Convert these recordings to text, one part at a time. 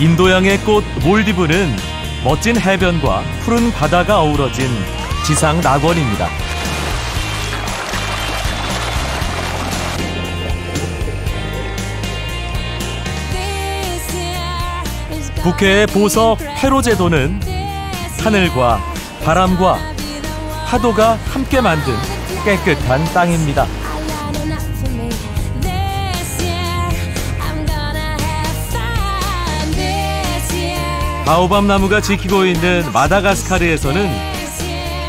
인도양의 꽃 몰디브는 멋진 해변과 푸른 바다가 어우러진 지상 낙원입니다. 북해의 보석 페로제도는 하늘과 바람과 파도가 함께 만든 깨끗한 땅입니다. 바오밥 나무가 지키고 있는 마다가스카르에서는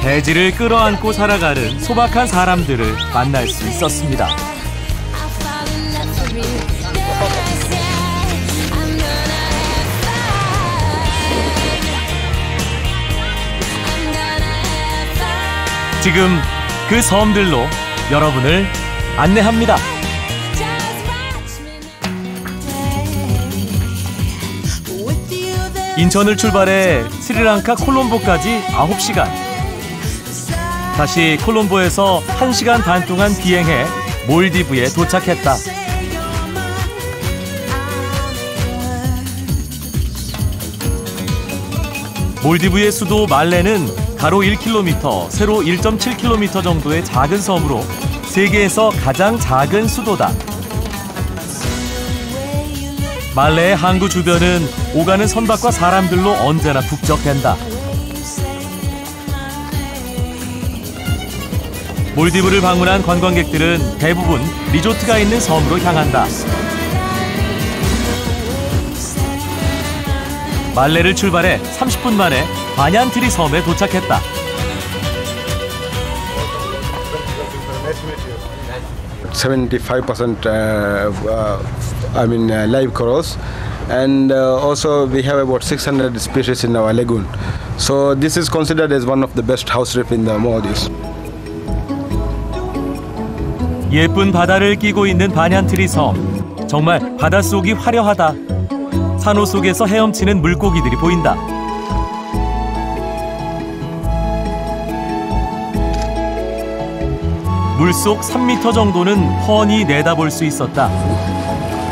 대지를 끌어안고 살아가는 소박한 사람들을 만날 수 있었습니다. 지금 그 섬들로 여러분을 안내합니다. 인천을 출발해 스리랑카 콜롬보까지 9시간. 다시 콜롬보에서 1시간 반 동안 비행해 몰디브에 도착했다. 몰디브의 수도 말레는 가로 1km, 세로 1.7km 정도의 작은 섬으로 세계에서 가장 작은 수도다. 말레의 항구 주변은 오가는 선박과 사람들로 언제나 북적댄다. 몰디브를 방문한 관광객들은 대부분 리조트가 있는 섬으로 향한다. 말레를 출발해 30분 만에 바냔트리 섬에 도착했다. live corals, and also we have about 600 species in our lagoon. So this is considered as one of the best house reef in the Maldives. 예쁜 바다를 끼고 있는 바냔트리 섬. 정말 바닷속이 화려하다. 산호 속에서 헤엄치는 물고기들이 보인다. 물속 3m 정도는 훤히 내다볼 수 있었다.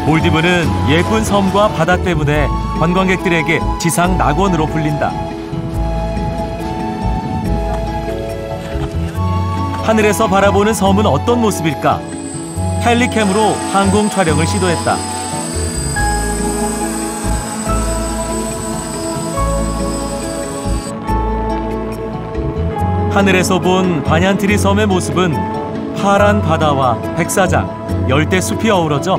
몰디브는 예쁜 섬과 바다 때문에 관광객들에게 지상 낙원으로 불린다. 하늘에서 바라보는 섬은 어떤 모습일까? 헬리캠으로 항공 촬영을 시도했다. 하늘에서 본 바냔트리 섬의 모습은 파란 바다와 백사장, 열대 숲이 어우러져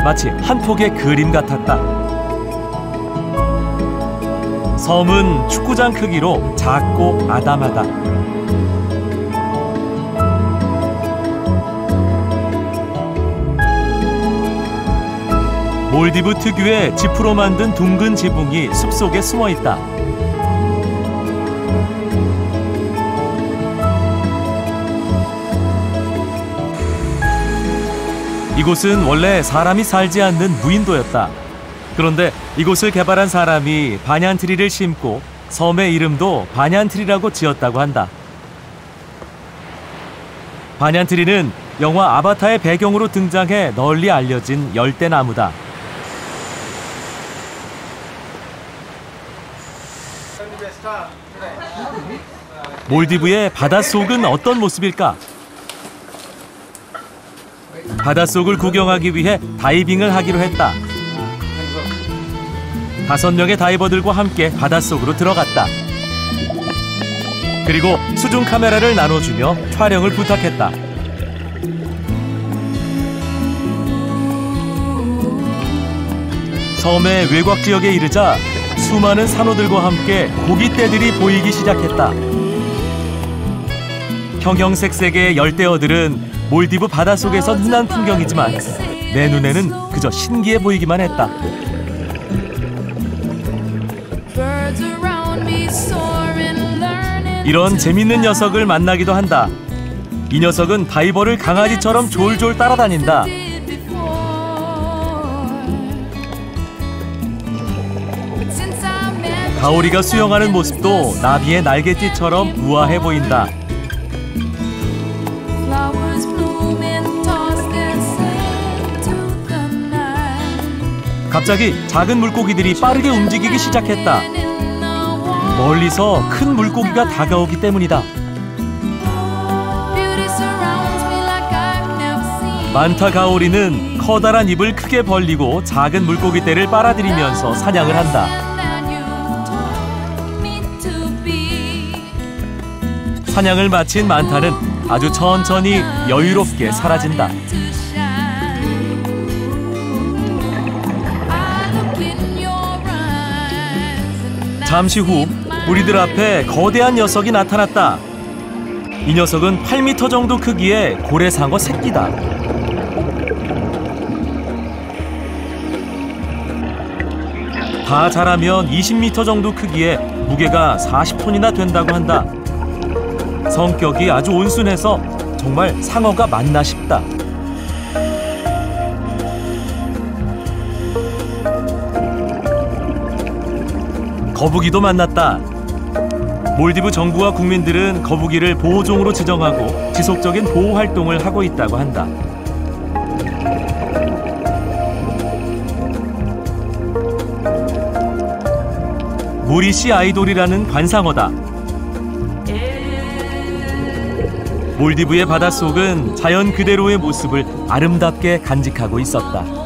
마치 한 폭의 그림 같았다. 섬은 축구장 크기로 작고 아담하다. 몰디브 특유의 지프로 만든 둥근 지붕이 숲속에 숨어 있다. 이곳은 원래 사람이 살지 않는 무인도였다. 그런데 이곳을 개발한 사람이 바냔트리를 심고 섬의 이름도 바냔트리라고 지었다고 한다. 바냔트리는 영화 아바타의 배경으로 등장해 널리 알려진 열대나무다. 몰디브의 바닷속은 어떤 모습일까? 바닷속을 구경하기 위해 다이빙을 하기로 했다. 5명의 다이버들과 함께 바닷속으로 들어갔다. 그리고 수중 카메라를 나눠주며 촬영을 부탁했다. 섬의 외곽 지역에 이르자 수많은 산호들과 함께 고깃대들이 보이기 시작했다. 형형색색의 열대어들은 몰디브 바닷속에선 흔한 풍경이지만 내 눈에는 그저 신기해 보이기만 했다. 이런 재밌는 녀석을 만나기도 한다. 이 녀석은 다이버를 강아지처럼 졸졸 따라다닌다. 가오리가 수영하는 모습도 나비의 날갯짓처럼 우아해 보인다. 갑자기 작은 물고기들이 빠르게 움직이기 시작했다. 멀리서 큰 물고기가 다가오기 때문이다. 만타 가오리는 커다란 입을 크게 벌리고 작은 물고기 떼를 빨아들이면서 사냥을 한다. 사냥을 마친 만타는 아주 천천히 여유롭게 사라진다. 잠시 후 우리들 앞에 거대한 녀석이 나타났다. 이 녀석은 8m 정도 크기의 고래상어 새끼다. 다 자라면 20m 정도 크기에 무게가 40톤이나 된다고 한다. 성격이 아주 온순해서 정말 상어가 맞나 싶다. 거북이도 만났다. 몰디브 정부와 국민들은 거북이를 보호종으로 지정하고 지속적인 보호 활동을 하고 있다고 한다. 모리시 아이돌이라는 관상어다. 몰디브의 바닷속은 자연 그대로의 모습을 아름답게 간직하고 있었다.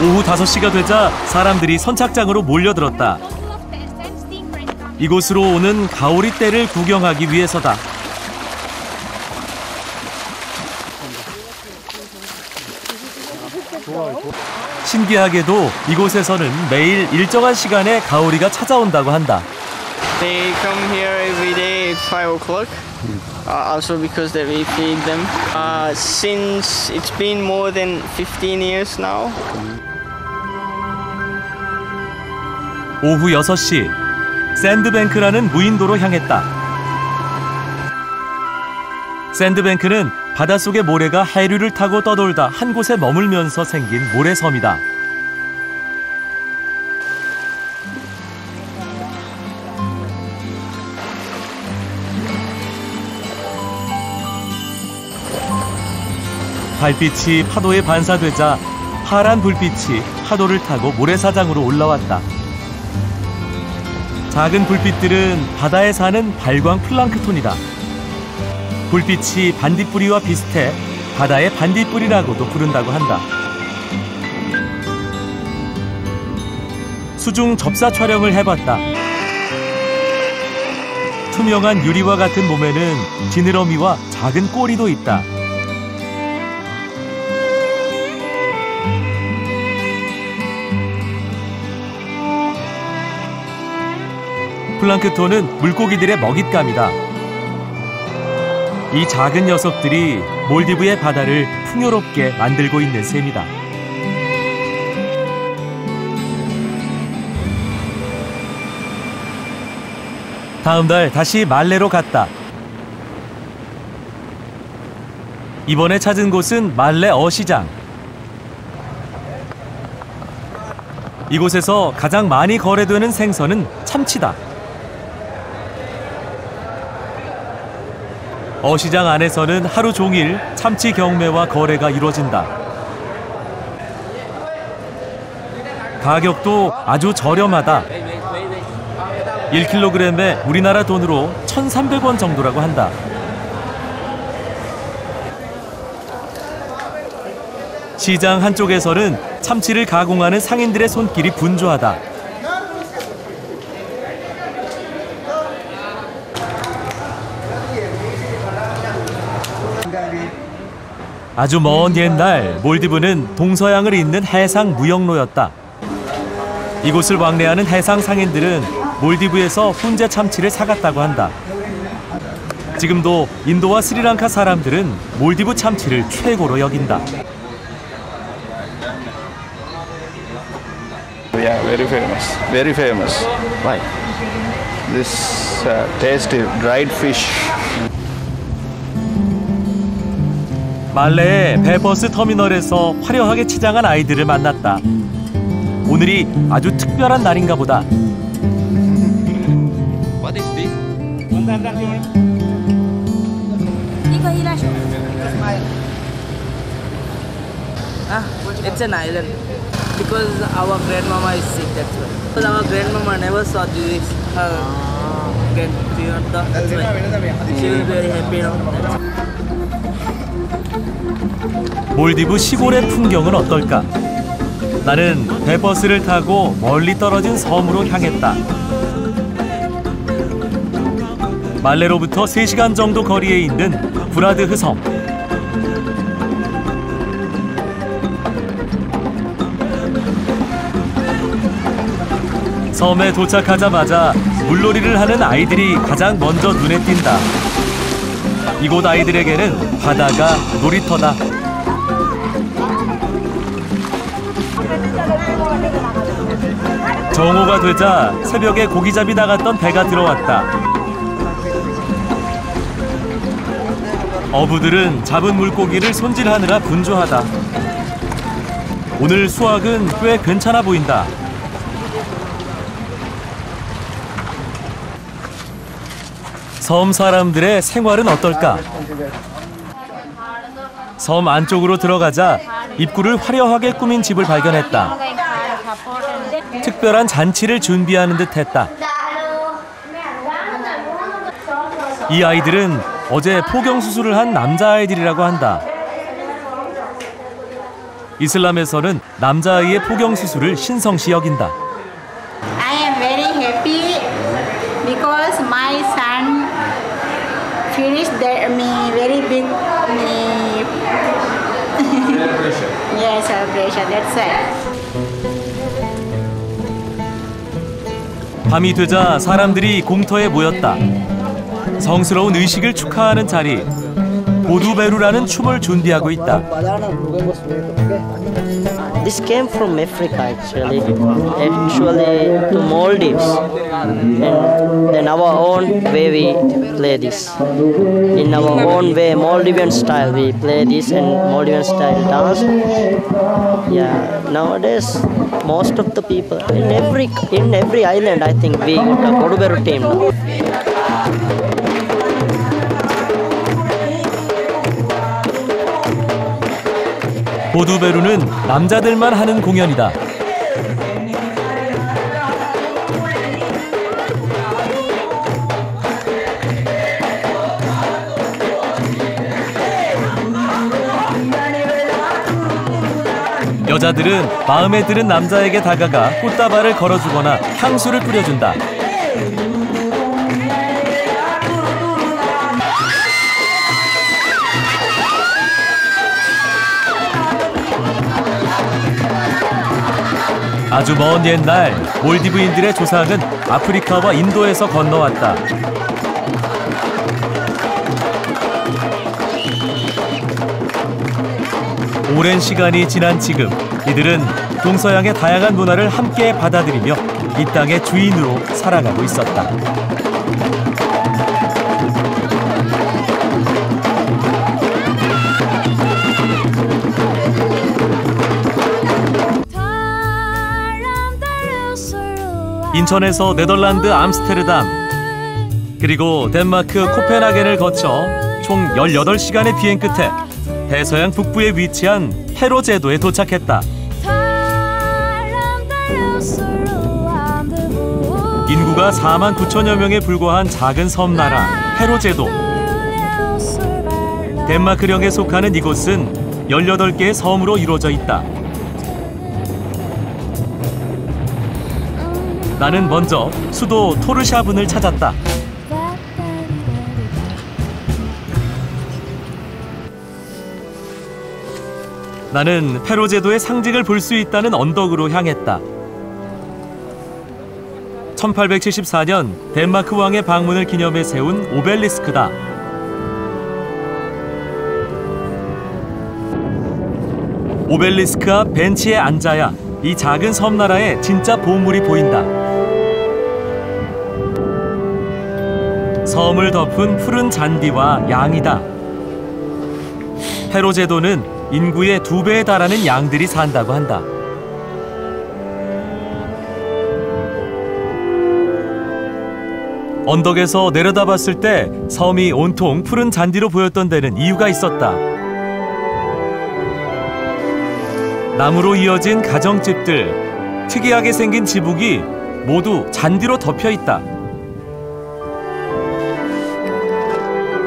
오후 5시가 되자 사람들이 선착장으로 몰려들었다. 이곳으로 오는 가오리 떼를 구경하기 위해서다. 신기하게도 이곳에서는 매일 일정한 시간에 가오리가 찾아온다고 한다. They come here every day at 5 o'clock. Also because that we feed them. Since it's been more than 15 years now. 오후 6시, 샌드뱅크라는 무인도로 향했다. 샌드뱅크는 바닷속의 모래가 해류를 타고 떠돌다 한 곳에 머물면서 생긴 모래섬이다. 달빛이 파도에 반사되자 파란 불빛이 파도를 타고 모래사장으로 올라왔다. 작은 불빛들은 바다에 사는 발광 플랑크톤이다. 불빛이 반딧불이와 비슷해 바다의 반딧불이라고도 부른다고 한다. 수중 접사 촬영을 해봤다. 투명한 유리와 같은 몸에는 지느러미와 작은 꼬리도 있다. 플랑크톤은 물고기들의 먹잇감이다. 이 작은 녀석들이 몰디브의 바다를 풍요롭게 만들고 있는 셈이다. 다음 달 다시 말레로 갔다. 이번에 찾은 곳은 말레 어시장. 이곳에서 가장 많이 거래되는 생선은 참치다. 어시장 안에서는 하루 종일 참치 경매와 거래가 이루어진다. 가격도 아주 저렴하다. 1kg에 우리나라 돈으로 1,300원 정도라고 한다. 시장 한쪽에서는 참치를 가공하는 상인들의 손길이 분주하다. 아주 먼 옛날 몰디브는 동서양을 잇는 해상 무역로였다. 이곳을 왕래하는 해상 상인들은 몰디브에서 훈제 참치를 사갔다고 한다. 지금도 인도와 스리랑카 사람들은 몰디브 참치를 최고로 여긴다. Yeah, very famous. Very famous. Why? This tasty dried fish. 말레의 배버스 터미널에서 화려하게 치장한 아이들을 만났다. 오늘이 아주 특별한 날인가 보다. What is this? It's an island because our grandmama is sick. That's why. Because our grandmama never saw this. Her grandmother. That's why. She will be very happy now. 몰디브 시골의 풍경은 어떨까? 나는 배버스를 타고 멀리 떨어진 섬으로 향했다. 말레로부터 3시간 정도 거리에 있는 브라드흐 섬. 섬에 도착하자마자 물놀이를 하는 아이들이 가장 먼저 눈에 띈다. 이곳 아이들에게는 바다가 놀이터다. 정오가 되자 새벽에 고기잡이 나갔던 배가 들어왔다. 어부들은 잡은 물고기를 손질하느라 분주하다. 오늘 수확은 꽤 괜찮아 보인다. 섬 사람들의 생활은 어떨까? 섬 안쪽으로 들어가자 입구를 화려하게 꾸민 집을 발견했다. 특별한 잔치를 준비하는 듯 했다. 이 아이들은 어제 포경 수술을 한 남자아이들이라고 한다. 이슬람에서는 남자아이의 포경 수술을 신성시 여긴다. I am very happy because my son finished very big yeah, celebration. That's it. 밤이 되자 사람들이 공터에 모였다. 성스러운 의식을 축하하는 자리. 보두베루라는 춤을 준비하고 있다. This came from Africa actually to Maldives, and then our own way we play this. In our own way, Maldivian style we play this and Maldivian style dance. Yeah, nowadays most of the people in every island I think we got a Boduberu team now. 보두베루는 남자들만 하는 공연이다. 여자들은 마음에 드는 남자에게 다가가 꽃다발을 걸어주거나 향수를 뿌려준다. 아주 먼 옛날 몰디브인들의 조상은 아프리카와 인도에서 건너왔다. 오랜 시간이 지난 지금 이들은 동서양의 다양한 문화를 함께 받아들이며 이 땅의 주인으로 살아가고 있었다. 인천에서 네덜란드 암스테르담, 그리고 덴마크 코펜하겐을 거쳐 총 18시간의 비행 끝에 대서양 북부에 위치한 헤로제도에 도착했다. 인구가 4만 9천여 명에 불과한 작은 섬나라 헤로제도. 덴마크령에 속하는 이곳은 18개의 섬으로 이루어져 있다. 나는 먼저 수도 토르샤븐을 찾았다. 나는 페로제도의 상징을 볼 수 있다는 언덕으로 향했다. 1874년 덴마크 왕의 방문을 기념해 세운 오벨리스크다. 오벨리스크 앞 벤치에 앉아야 이 작은 섬나라의 진짜 보물이 보인다. 섬을 덮은 푸른 잔디와 양이다. 페로제도는 인구의 2배에 달하는 양들이 산다고 한다. 언덕에서 내려다봤을 때 섬이 온통 푸른 잔디로 보였던 데는 이유가 있었다. 나무로 이어진 가정집들, 특이하게 생긴 지붕이 모두 잔디로 덮여 있다.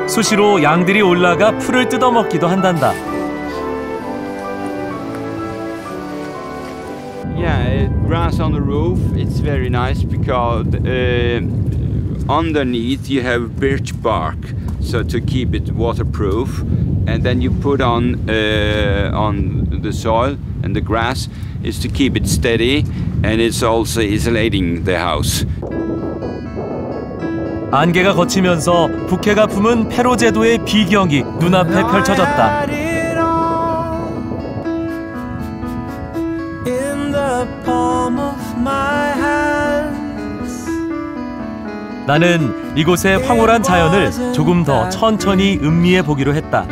수시로 양들이 올라가 풀을 뜯어먹기도 한단다. Yeah, grass on the roof, it's very nice because underneath you have birch bark, so to keep it waterproof, and then you put on the soil and the grass is to keep it steady, and it's also isolating the house. 안개가 걷히면서 부캐가 품은 페로 제도의 비경이 눈앞에 펼쳐졌다. 나는 이곳의 황홀한 자연을 조금 더 천천히 음미해 보기로 했다.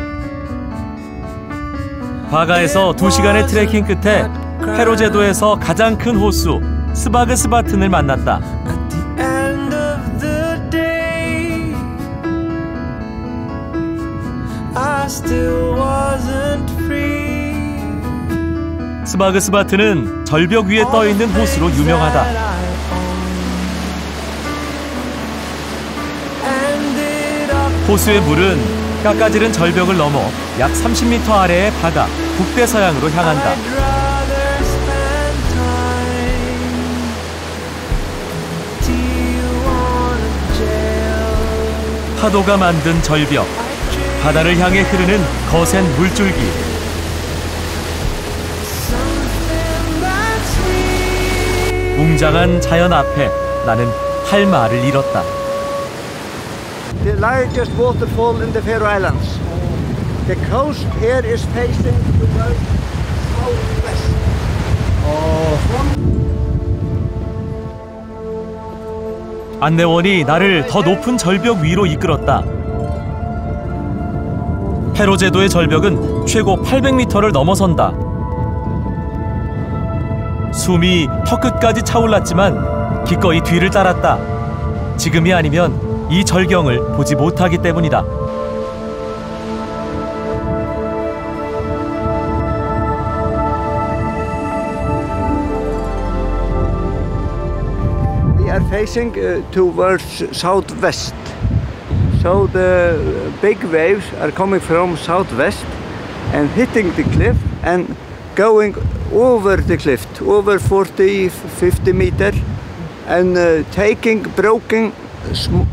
바가에서 2시간의 트레킹 끝에 페로 제도에서 가장 큰 호수 스바그스바튼을 만났다. 스바그스바튼은 절벽 위에 떠있는 호수로 유명하다. 호수의 물은 깎아지른 절벽을 넘어 약 30m 아래의 바다 북대서양으로 향한다. 파도가 만든 절벽, 바다를 향해 흐르는 거센 물줄기. 웅장한 자연 앞에 나는 할 말을 잃었다. The largest waterfall in the Faroe Islands. The coast here is facing towards southwest. 안내원이 나를 더 높은 절벽 위로 이끌었다. 페로 제도의 절벽은 최고 800m를 넘어선다. 숨이 턱끝까지 차올랐지만 기꺼이 뒤를 따랐다. 지금이 아니면 이 절경을 보지 못하기 때문이다. We are facing towards southwest. So the big waves are coming from southwest and hitting the cliff and going over the cliff, over 40-50 meters, and taking broken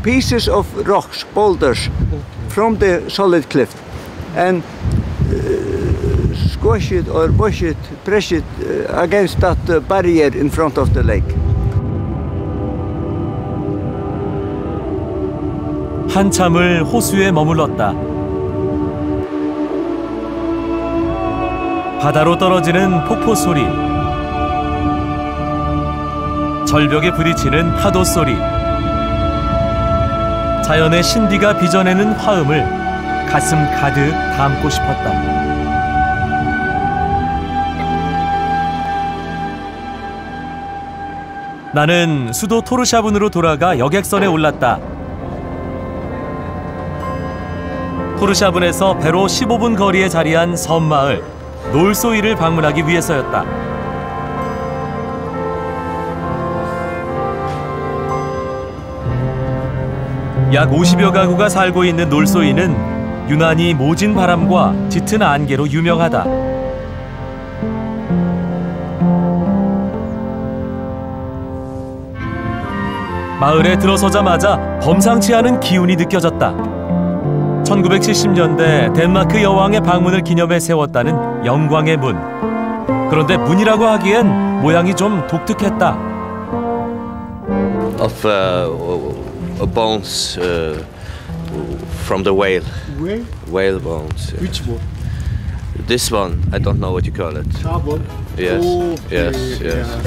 pieces of rocks, boulders, from the solid cliff, and squash it or push it, press it against that barrier in front of the lake. 한참을 호수에 머물렀다. 바다로 떨어지는 폭포 소리, 절벽에 부딪히는 파도 소리, 자연의 신비가 빚어내는 화음을 가슴 가득 담고 싶었다. 나는 수도 토르샤분으로 돌아가 여객선에 올랐다. 토르샤분에서 배로 15분 거리에 자리한 섬마을 놀소이를 방문하기 위해서였다. 약 50여 가구가 살고 있는 놀소이는 유난히 모진 바람과 짙은 안개로 유명하다. 마을에 들어서자마자 범상치 않은 기운이 느껴졌다. 1970년대 덴마크 여왕의 방문을 기념해 세웠다는 영광의 문. 그런데 문이라고 하기엔 모양이 좀 독특했다. Of bones from the whale. Whale? Whale bones. Which one? This one, I don't know what you call it. That one? Yes, okay. yes, yes.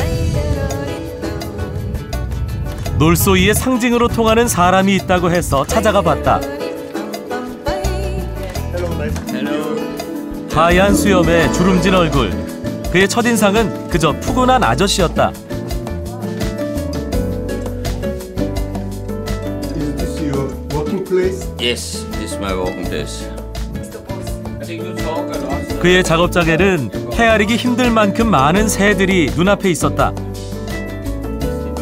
놀소이의 상징으로 통하는 사람이 있다고 해서 찾아가 봤다. 하얀 수염에 주름진 얼굴. 그의 첫인상은 그저 푸근한 아저씨였다. Is Yes, this is my walking place. 그의 작업장에는 헤아리기 힘들 만큼 많은 새들이 눈앞에 있었다.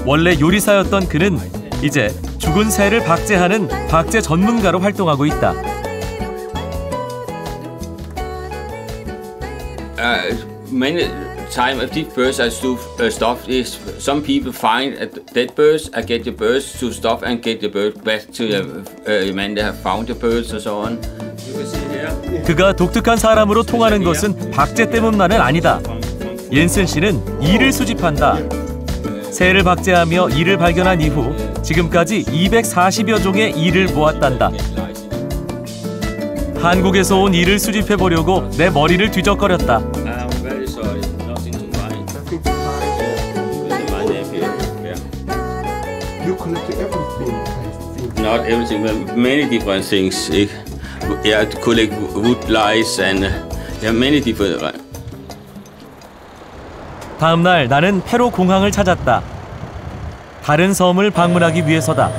원래 요리사였던 그는 이제 죽은 새를 박제하는 박제 전문가로 활동하고 있다. Many time of these birds are stuffed is some people find dead birds. I get the birds to stuff and get the bird back to the man that have found the birds and so on. 그가 독특한 사람으로 통하는 것은 박제 때문만은 아니다. 옌슨 씨는 이를 수집한다. 새를 박제하며 이를 발견한 이후 지금까지 240여 종의 이를 모았단다. 한국에서 온 이를 수집해 보려고 내 머리를 뒤적거렸다. Not everything, but many different things. Yeah, to collect wood lice and many different. 다음 날 나는 페로 공항을 찾았다. 다른 섬을 방문하기 위해서다.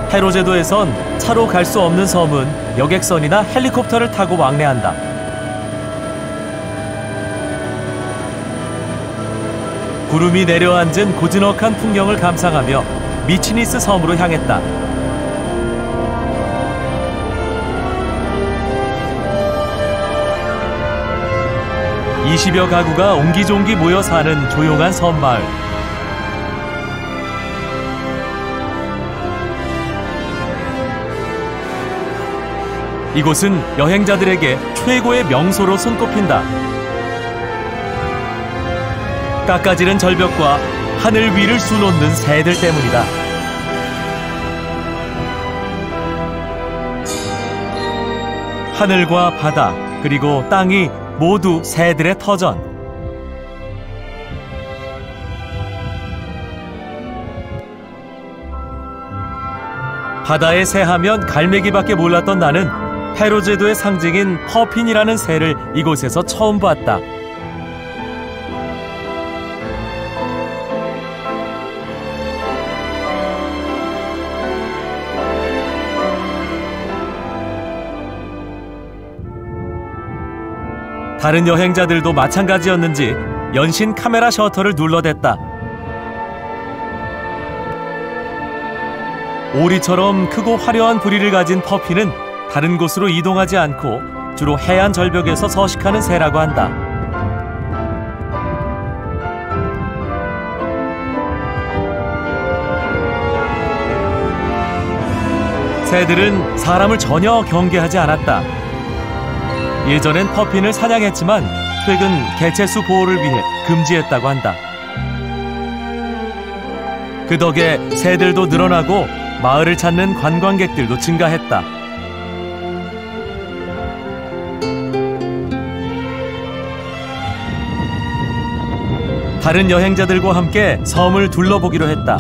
페로 제도에선 차로 갈 수 없는 섬은 여객선이나 헬리콥터를 타고 왕래한다. 구름이 내려앉은 고즈넉한 풍경을 감상하며 미치니스 섬으로 향했다. (20여) 가구가 옹기종기 모여 사는 조용한 섬마을. 이곳은 여행자들에게 최고의 명소로 손꼽힌다. 깎아지른 절벽과 하늘 위를 수놓는 새들 때문이다. 하늘과 바다 그리고 땅이 모두 새들의 터전. 바다의 새 하면 갈매기밖에 몰랐던 나는 페로 제도의 상징인 퍼핀이라는 새를 이곳에서 처음 봤다. 다른 여행자들도 마찬가지였는지 연신 카메라 셔터를 눌러댔다. 오리처럼 크고 화려한 부리를 가진 퍼핀은 다른 곳으로 이동하지 않고 주로 해안 절벽에서 서식하는 새라고 한다. 새들은 사람을 전혀 경계하지 않았다. 예전엔 퍼핀을 사냥했지만 최근 개체수 보호를 위해 금지했다고 한다. 그 덕에 새들도 늘어나고 마을을 찾는 관광객들도 증가했다. 다른 여행자들과 함께 섬을 둘러보기로 했다.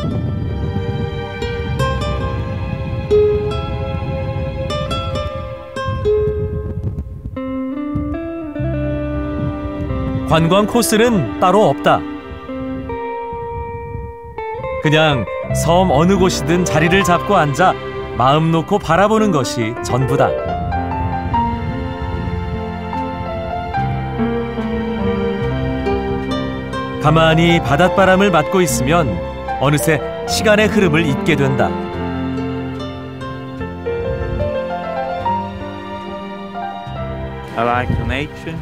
관광 코스는 따로 없다. 그냥 섬 어느 곳이든 자리를 잡고 앉아 마음 놓고 바라보는 것이 전부다. 가만히 바닷바람을 맞고 있으면 어느새 시간의 흐름을 잊게 된다. I like the nature.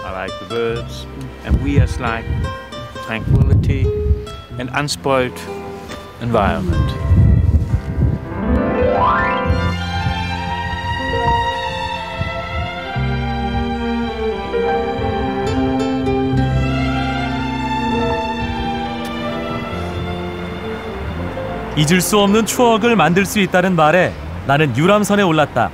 I like the birds, and we as like tranquility and unspoiled environment. 잊을 수 없는 추억을 만들 수 있다는 말에 나는 유람선에 올랐다.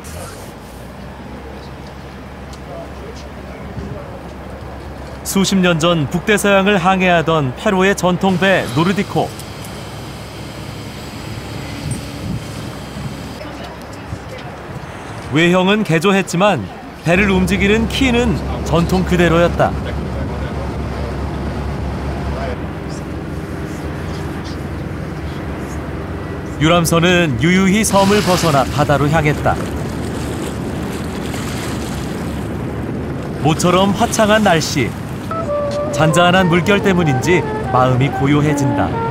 수십 년 전 북대서양을 항해하던 페루의 전통배 노르디코. 외형은 개조했지만 배를 움직이는 키는 전통 그대로였다. 유람선은 유유히 섬을 벗어나 바다로 향했다. 모처럼 화창한 날씨, 잔잔한 물결 때문인지 마음이 고요해진다.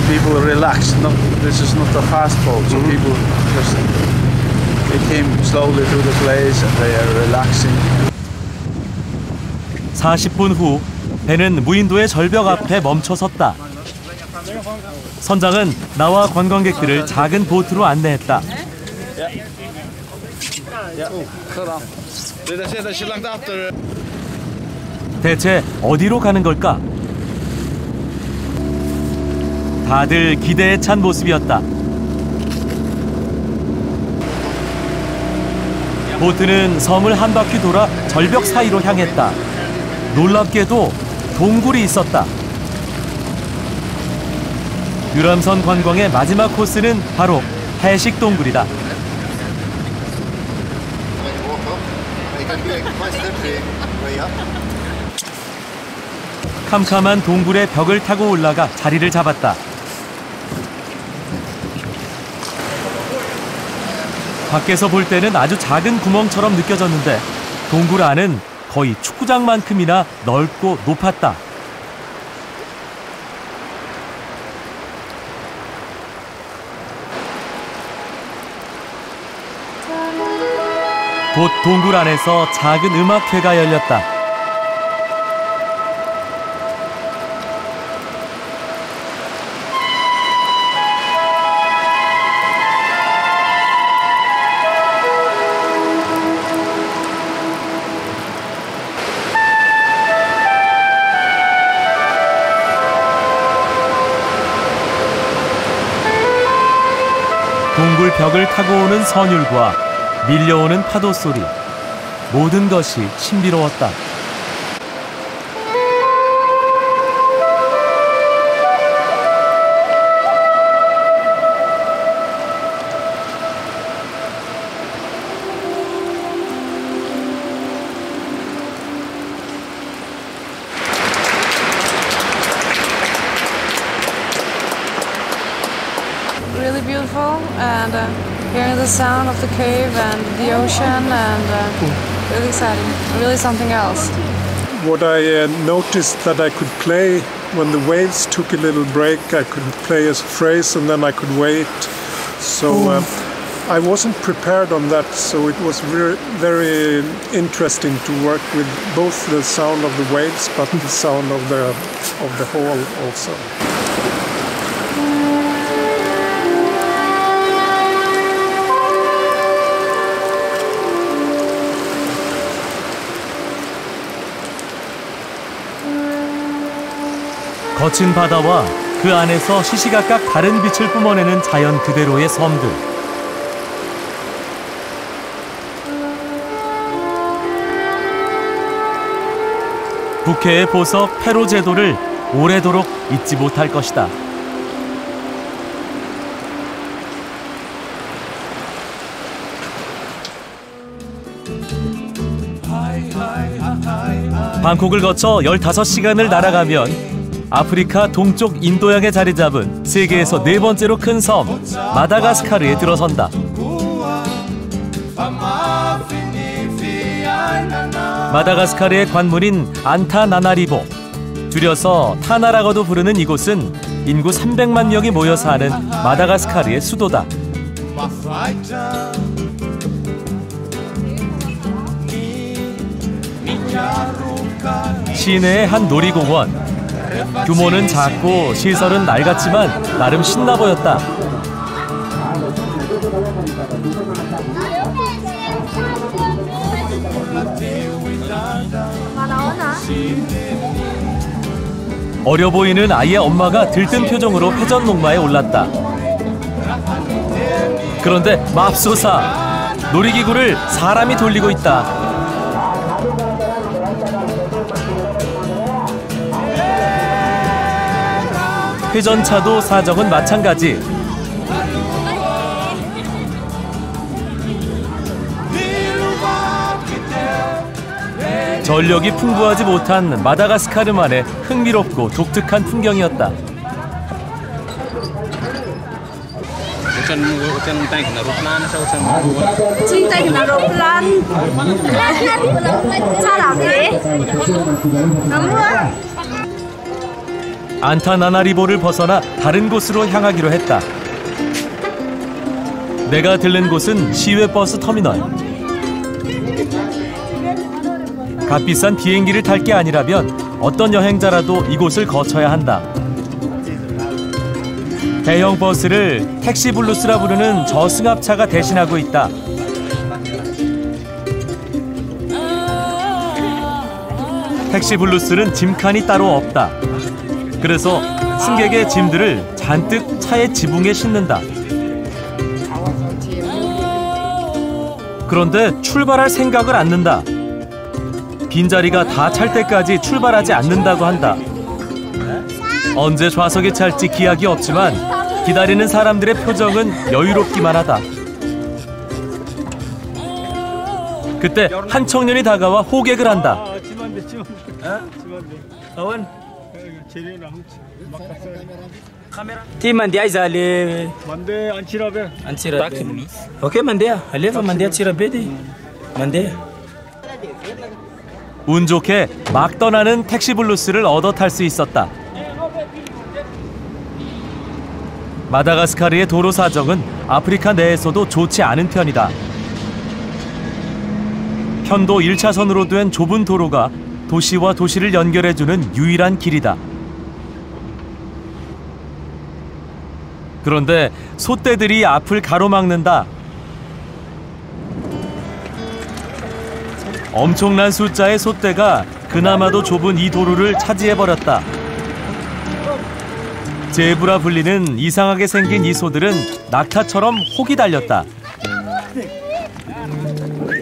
People relax. This is not a fast boat, so people just they came slowly to the place and they are relaxing. 40분 후 배는 무인도의 절벽 앞에 멈춰섰다. 선장은 나와 관광객들을 작은 보트로 안내했다. 대체 어디로 가는 걸까? 다들 기대에 찬 모습이었다. 보트는 섬을 한 바퀴 돌아 절벽 사이로 향했다. 놀랍게도 동굴이 있었다. 유람선 관광의 마지막 코스는 바로 해식 동굴이다. 캄캄한 동굴의 벽을 타고 올라가 자리를 잡았다. 밖에서 볼 때는 아주 작은 구멍처럼 느껴졌는데 동굴 안은 거의 축구장만큼이나 넓고 높았다. 곧 동굴 안에서 작은 음악회가 열렸다. 동굴 벽을 타고 오는 선율과 밀려오는 파도 소리, 모든 것이 신비로웠다. Really beautiful, and hearing the sound of the cave and the ocean, and really exciting, really something else. What I noticed that I could play when the waves took a little break, I could play a phrase and then I could wait. So I wasn't prepared on that, so it was very interesting to work with both the sound of the waves but the sound of the hall also. 거친 바다와 그 안에서 시시각각 다른 빛을 뿜어내는 자연 그대로의 섬들. 북해의 보석 페로 제도를 오래도록 잊지 못할 것이다. 방콕을 거쳐 15시간을 날아가면 아프리카 동쪽 인도양에 자리 잡은 세계에서 4번째로 큰 섬 마다가스카르에 들어선다. 마다가스카르의 관문인 안타나나리보, 줄여서 타나라고도 부르는 이곳은 인구 300만 명이 모여 사는 마다가스카르의 수도다. 시내의 한 놀이공원. 규모는 작고 시설은 낡았지만 나름 신나 보였다. 어려 보이는 아이의 엄마가 들뜬 표정으로 회전 목마에 올랐다. 그런데 맙소사! 놀이기구를 사람이 돌리고 있다. 회전차도 사정은 마찬가지. 전력이 풍부하지 못한 마다가스카르만의 흥미롭고 독특한 풍경이었다. 안타나나리보를 벗어나 다른 곳으로 향하기로 했다. 내가 들른 곳은 시외버스 터미널. 값비싼 비행기를 탈 게 아니라면 어떤 여행자라도 이곳을 거쳐야 한다. 대형 버스를 택시블루스라 부르는 저승합차가 대신하고 있다. 택시블루스는 짐칸이 따로 없다. 그래서 승객의 짐들을 잔뜩 차의 지붕에 싣는다. 그런데 출발할 생각을 않는다. 빈자리가 다 찰 때까지 출발하지 않는다고 한다. 언제 좌석에 찰지 기약이 없지만 기다리는 사람들의 표정은 여유롭기만 하다. 그때 한 청년이 다가와 호객을 한다. Ti mandiai zale. Mande anchirabe. Anchirabe. Okay, mandia. Aleva mandia chirabedi. Mandia. 운 좋게 막 떠나는 택시블루스를 얻어 탈 수 있었다. 마다가스카르의 도로 사정은 아프리카 내에서도 좋지 않은 편이다. 편도 1차선으로 된 좁은 도로가 도시와 도시를 연결해주는 유일한 길이다. 그런데 소떼들이 앞을 가로막는다. 엄청난 숫자의 소떼가 그나마도 좁은 이 도로를 차지해버렸다. 제브라 불리는 이상하게 생긴 이 소들은 낙타처럼 혹이 달렸다.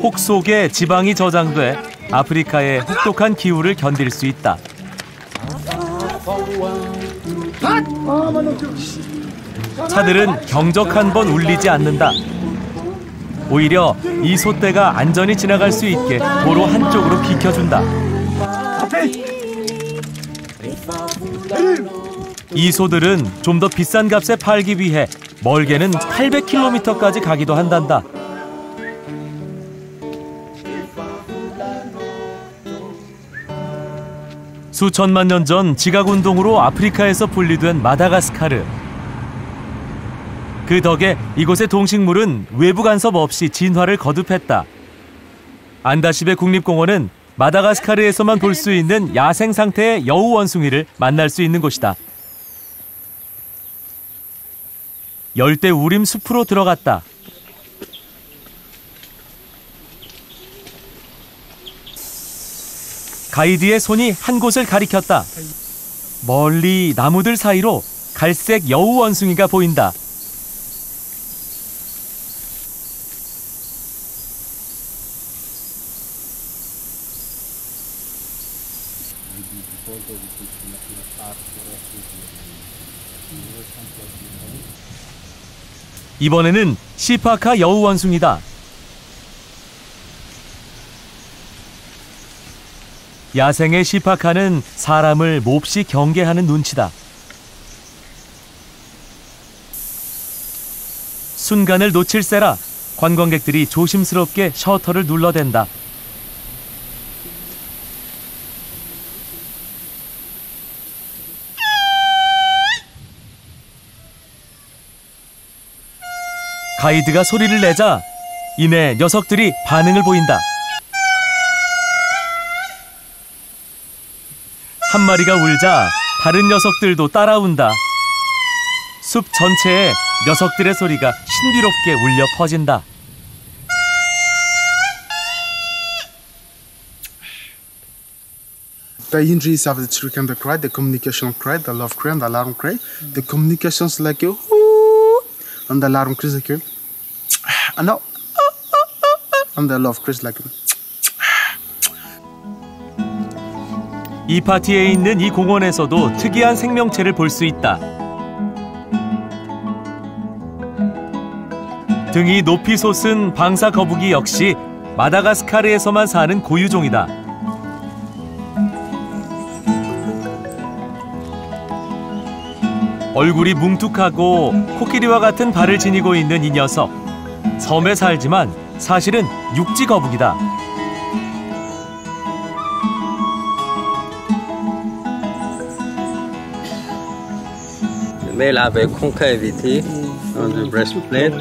혹 속에 지방이 저장돼 아프리카의 혹독한 기후를 견딜 수 있다. 차들은 경적 한 번 울리지 않는다. 오히려 이 소떼가 안전히 지나갈 수 있게 도로 한쪽으로 비켜준다. 이 소들은 좀 더 비싼 값에 팔기 위해 멀게는 800km까지 가기도 한단다. 수천만 년 전 지각운동으로 아프리카에서 분리된 마다가스카르. 그 덕에 이곳의 동식물은 외부 간섭 없이 진화를 거듭했다. 안다시베 국립공원은 마다가스카르에서만 볼 수 있는 야생 상태의 여우 원숭이를 만날 수 있는 곳이다. 열대 우림 숲으로 들어갔다. 가이드의 손이 한 곳을 가리켰다. 멀리 나무들 사이로 갈색 여우 원숭이가 보인다. 이번에는 시파카 여우 원숭이다. 야생의 시파카는 사람을 몹시 경계하는 눈치다. 순간을 놓칠세라 관광객들이 조심스럽게 셔터를 눌러댄다. 가이드가 소리를 내자 이내 녀석들이 반응을 보인다. 한 마리가 울자 다른 녀석들도 따라온다. 숲 전체에 녀석들의 소리가 신비롭게 울려 퍼진다. The injuries of the chicken, the cry, the communication cry, the love cry, and the alarm cry. The communications like you, and the alarm cries like you. And now, and the love cries like you. 이 파티에 있는 이 공원에서도 특이한 생명체를 볼 수 있다. 등이 높이 솟은 방사 거북이 역시 마다가스카르에서만 사는 고유종이다. 얼굴이 뭉툭하고 코끼리와 같은 발을 지니고 있는 이 녀석. 섬에 살지만 사실은 육지 거북이다. The male have a concavity on the breastplate,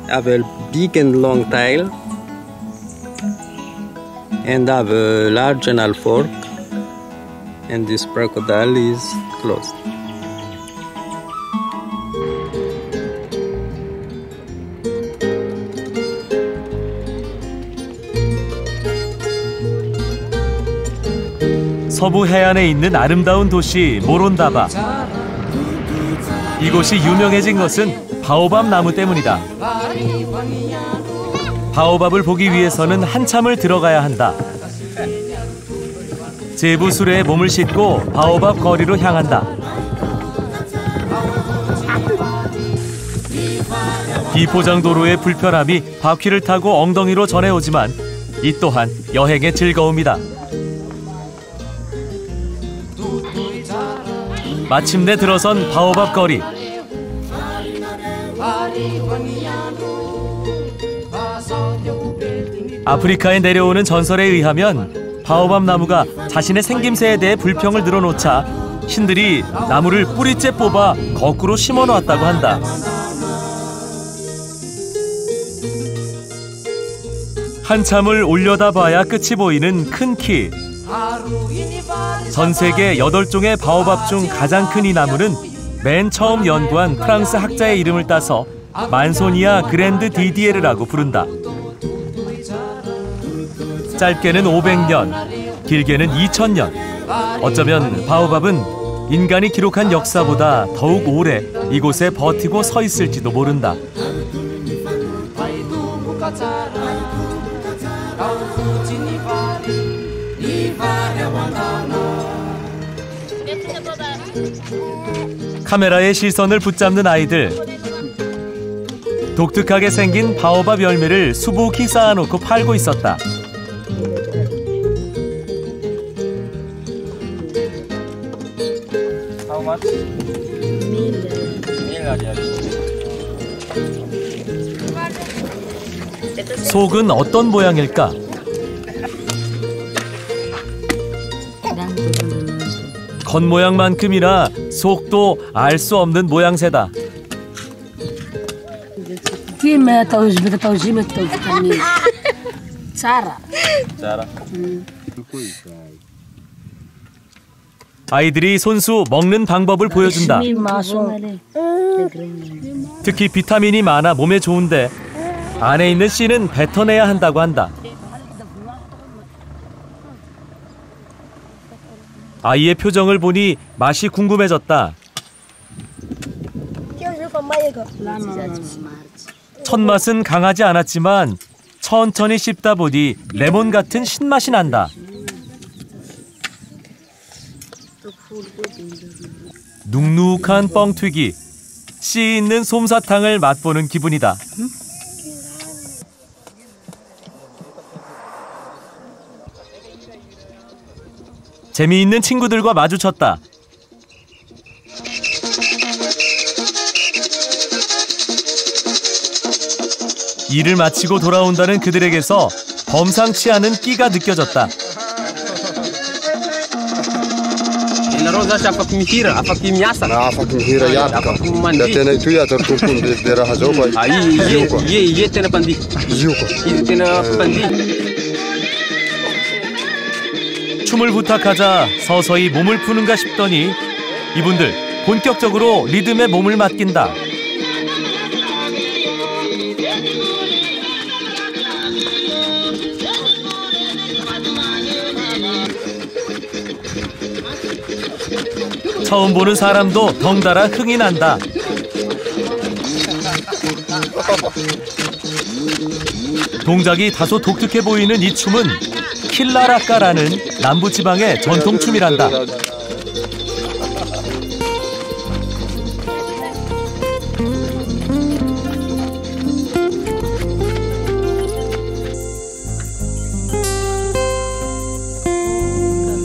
have a big and long tail, and have a large anal fork, and this crocodile is closed. 서부 해안에 있는 아름다운 도시 모론다바. 이곳이 유명해진 것은 바오밥 나무 때문이다. 바오밥을 보기 위해서는 한참을 들어가야 한다. 제부 수레에 몸을 싣고 바오밥 거리로 향한다. 비포장도로의 불편함이 바퀴를 타고 엉덩이로 전해오지만 이 또한 여행의 즐거움이다. 마침내 들어선 바오밥 거리. 아프리카에 내려오는 전설에 의하면 바오밥 나무가 자신의 생김새에 대해 불평을 늘어놓자 신들이 나무를 뿌리째 뽑아 거꾸로 심어놓았다고 한다. 한참을 올려다봐야 끝이 보이는 큰 키. 전 세계 8종의 바오밥 중 가장 큰 이 나무는 맨 처음 연구한 프랑스 학자의 이름을 따서 만소니아 그랜드 디디에르라고 부른다. 짧게는 500년, 길게는 2000년. 어쩌면 바오밥은 인간이 기록한 역사보다 더욱 오래 이곳에 버티고 서 있을지도 모른다. 카메라의 시선을 붙잡는 아이들. 독특하게 생긴 바오밥 열매를 수북히 쌓아놓고 팔고 있었다. 속은 어떤 모양일까? 겉모양만큼이나 속도 알 수 없는 모양새다. 아이들이 손수 먹는 방법을 보여준다. 특히 비타민이 많아 몸에 좋은데 안에 있는 씨는 뱉어내야 한다고 한다. 아이의 표정을 보니 맛이 궁금해졌다. 첫 맛은 강하지 않았지만 천천히 씹다 보니 레몬 같은 신맛이 난다. 눅눅한 뻥튀기, 씨 있는 솜사탕을 맛보는 기분이다. 재미있는 친구들과 마주쳤다. 일을 마치고 돌아온다는 그들에게서 범상치 않은 끼가 느껴졌다. 춤을 부탁하자 서서히 몸을 푸는가 싶더니 이분들 본격적으로 리듬에 몸을 맡긴다. 처음 보는 사람도 덩달아 흥이 난다. 동작이 다소 독특해 보이는 이 춤은 킬라라까라는 남부지방의 전통춤이란다.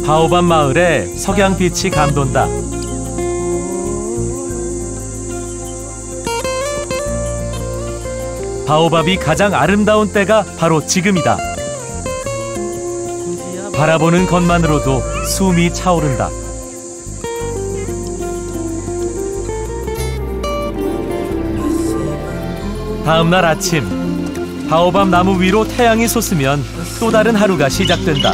바오밥 마을에 석양빛이 감돈다. 바오밥이 가장 아름다운 때가 바로 지금이다. 바라보는 것만으로도 숨이 차오른다. 다음 날 아침, 바오밥 나무 위로 태양이 솟으면 또 다른 하루가 시작된다.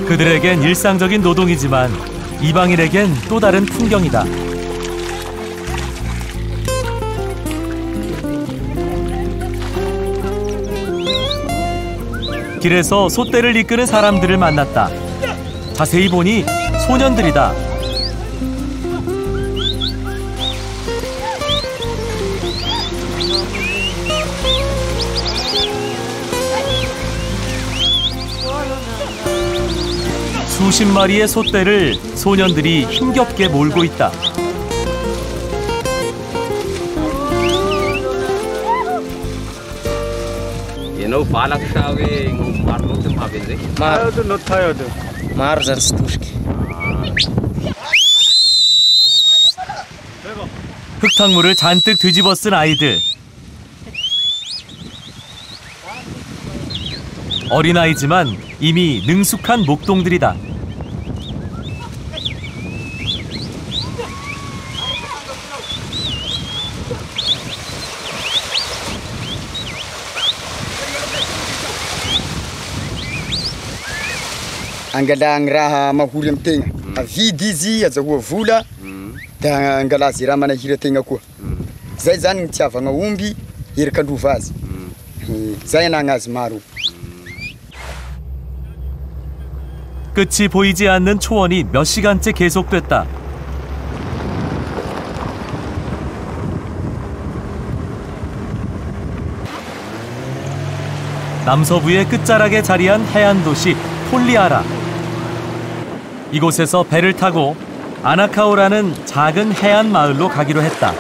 그들에겐 일상적인 노동이지만 이방인에겐 또 다른 풍경이다. 길에서 솥대를 이끄는 사람들을 만났다. 자세히 보니 소년들이다. 수십 마리의 솥대를 소년들이 힘겹게 몰고 있다. 흙탕물을 잔뜩 뒤집어 쓴 아이들. 어린아이지만 이미 능숙한 목동들이다. Angalagny raha mahory amin'ny tegna. Avidy izy azahoa vola da angala zay raha manahira tegna koa. Zay zany ny tiavagna omby erika andova azy. Zay anagnazy maro. 끝이 보이지 않는 초원이 몇 시간째 계속됐다. 남서부의 끝자락에 자리한 해안 도시 톨리아라. 이곳에서 배를 타고 아나카오라는 작은 해안 마을로 가기로 했다.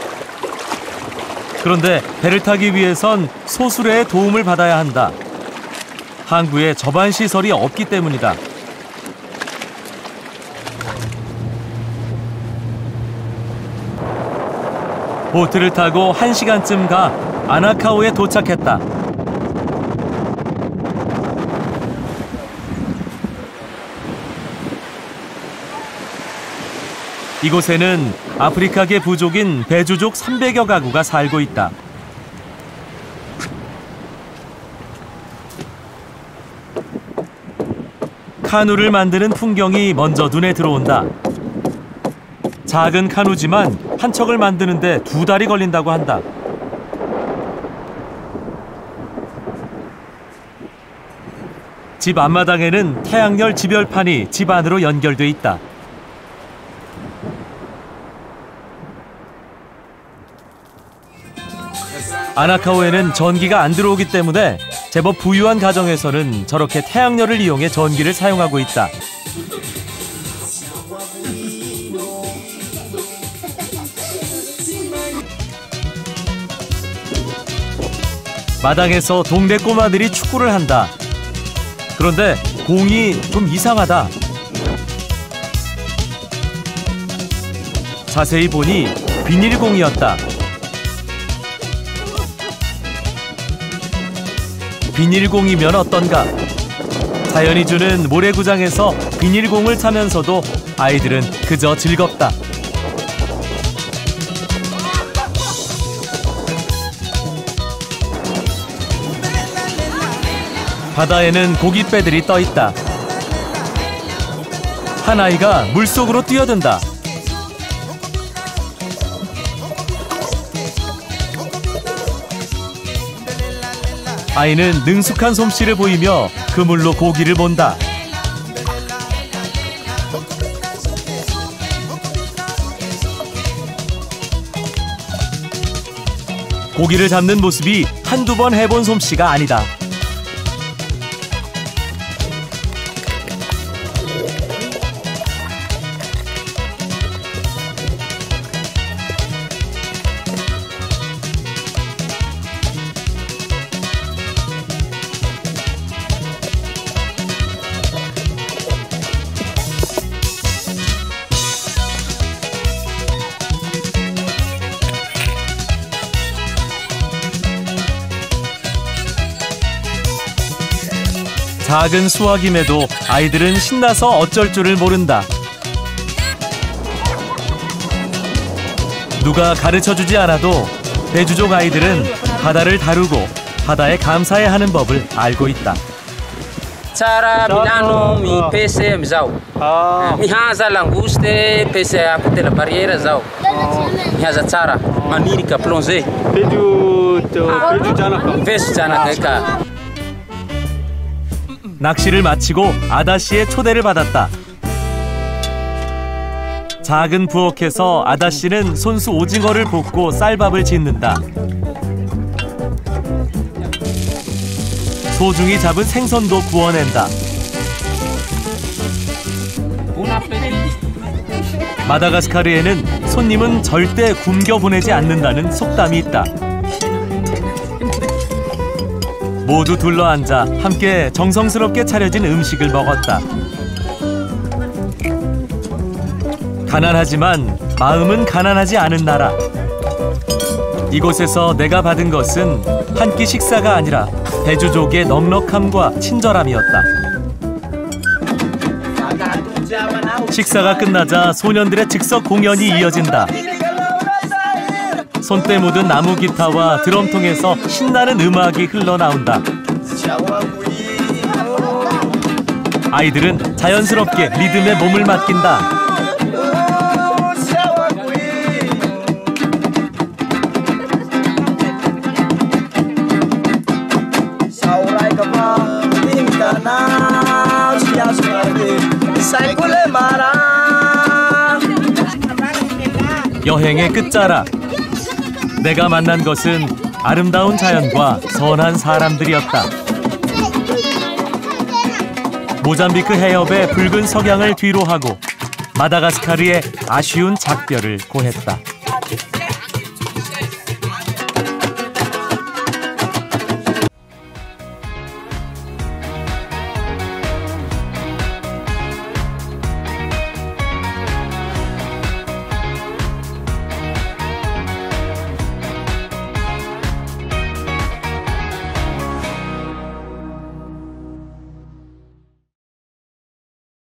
그런데 배를 타기 위해선 소수레의 도움을 받아야 한다. 항구에 접안 시설이 없기 때문이다. 보트를 타고 1시간쯤 가 아나카오에 도착했다. 이곳에는 아프리카계 부족인 베주족 300여 가구가 살고 있다. 카누를 만드는 풍경이 먼저 눈에 들어온다. 작은 카누지만 한 척을 만드는데 2달이 걸린다고 한다. 집 앞마당에는 태양열 지별판이 집 안으로 연결돼 있다. 아나카오에는 전기가 안 들어오기 때문에 제법 부유한 가정에서는 저렇게 태양열을 이용해 전기를 사용하고 있다. 마당에서 동네 꼬마들이 축구를 한다. 그런데 공이 좀 이상하다. 자세히 보니 비닐공이었다. 비닐공이면 어떤가? 자연이 주는 모래구장에서 비닐공을 차면서도 아이들은 그저 즐겁다. 바다에는 고깃배들이 떠 있다. 한 아이가 물속으로 뛰어든다. 아이는 능숙한 솜씨를 보이며 그물로 고기를 본다. 고기를 잡는 모습이 한두 번 해본 솜씨가 아니다. 작은 수확임에도 아이들은 신나서 어쩔 줄을 모른다. 누가 가르쳐주지 않아도 대주족 아이들은 바다를 다루고 바다에 감사해야 하는 법을 알고 있다. Cara Milano mi peixe mzau. Mi haza languste, peixe a pela barreira zau. Mi haza tsara, manirika plongé. Vejo janaka. 낚시를 마치고 아다씨의 초대를 받았다. 작은 부엌에서 아다씨는 손수 오징어를 볶고 쌀밥을 짓는다. 소중히 잡은 생선도 구워낸다. 마다가스카르에는 손님은 절대 굶겨 보내지 않는다는 속담이 있다. 모두 둘러앉아 함께 정성스럽게 차려진 음식을 먹었다. 가난하지만 마음은 가난하지 않은 나라. 이곳에서 내가 받은 것은 한 끼 식사가 아니라 대주족의 넉넉함과 친절함이었다. 식사가 끝나자 소년들의 즉석 공연이 이어진다. 손때 묻은 나무 기타와 드럼통에서 신나는 음악이 흘러나온다. 아이들은 자연스럽게 리듬에 몸을 맡긴다. 여행의 끝자락. 내가 만난 것은 아름다운 자연과 선한 사람들이었다. 모잠비크 해협의 붉은 석양을 뒤로하고 마다가스카르의 아쉬운 작별을 고했다.